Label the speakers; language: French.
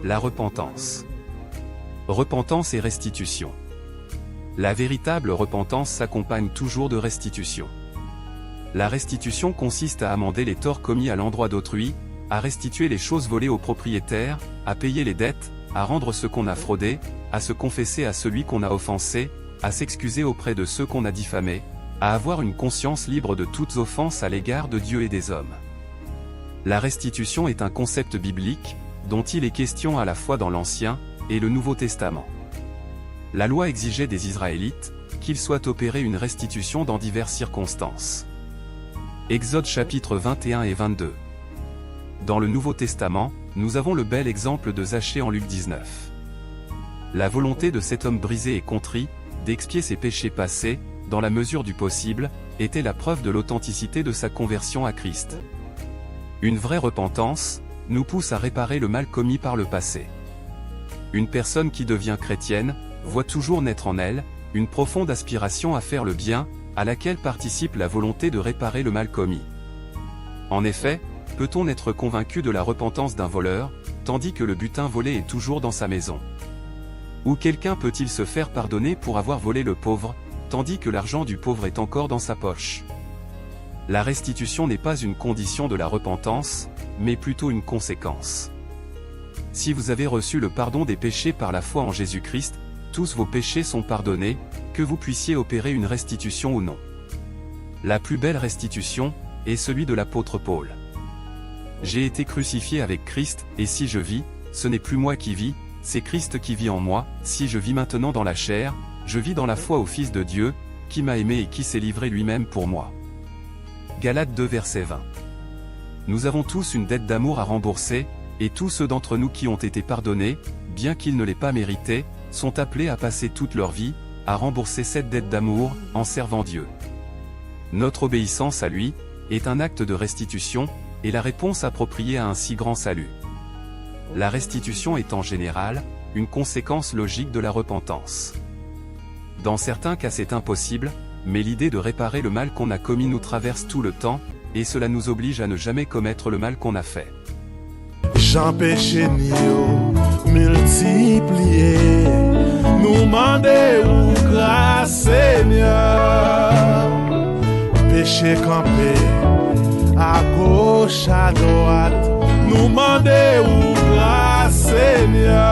Speaker 1: La repentance. Repentance et restitution. La véritable repentance s'accompagne toujours de restitution. La restitution consiste à amender les torts commis à l'endroit d'autrui, à restituer les choses volées au propriétaire, à payer les dettes, à rendre ce qu'on a fraudé, à se confesser à celui qu'on a offensé, à s'excuser auprès de ceux qu'on a diffamés, à avoir une conscience libre de toutes offenses à l'égard de Dieu et des hommes. La restitution est un concept biblique, dont il est question à la fois dans l'Ancien et le Nouveau Testament. La loi exigeait des Israélites qu'il soit opéré une restitution dans diverses circonstances. Exode chapitre 21 et 22. Dans le Nouveau Testament, nous avons le bel exemple de Zachée en Luc 19. La volonté de cet homme brisé et contrit, d'expier ses péchés passés, dans la mesure du possible, était la preuve de l'authenticité de sa conversion à Christ. Une vraie repentance nous pousse à réparer le mal commis par le passé. Une personne qui devient chrétienne voit toujours naître en elle une profonde aspiration à faire le bien, à laquelle participe la volonté de réparer le mal commis. En effet, peut-on être convaincu de la repentance d'un voleur, tandis que le butin volé est toujours dans sa maison? Ou quelqu'un peut-il se faire pardonner pour avoir volé le pauvre, tandis que l'argent du pauvre est encore dans sa poche? La restitution n'est pas une condition de la repentance, mais plutôt une conséquence. Si vous avez reçu le pardon des péchés par la foi en Jésus-Christ, tous vos péchés sont pardonnés, que vous puissiez opérer une restitution ou non. La plus belle restitution est celui de l'apôtre Paul. J'ai été crucifié avec Christ, et si je vis, ce n'est plus moi qui vis, c'est Christ qui vit en moi. Si je vis maintenant dans la chair, je vis dans la foi au Fils de Dieu, qui m'a aimé et qui s'est livré lui-même pour moi. Galates 2 verset 20. Nous avons tous une dette d'amour à rembourser, et tous ceux d'entre nous qui ont été pardonnés, bien qu'ils ne l'aient pas mérité, sont appelés à passer toute leur vie, à rembourser cette dette d'amour, en servant Dieu. Notre obéissance à lui, est un acte de restitution, et la réponse appropriée à un si grand salut. La restitution est en général, une conséquence logique de la repentance. Dans certains cas c'est impossible, mais l'idée de réparer le mal qu'on a commis nous traverse tout le temps, et cela nous oblige à ne jamais commettre le mal qu'on a fait.
Speaker 2: Jean péché nio multiplié, nous mandez ou grâce Seigneur. Péché campé, à gauche, à droite, nous mandez ou grâce Seigneur.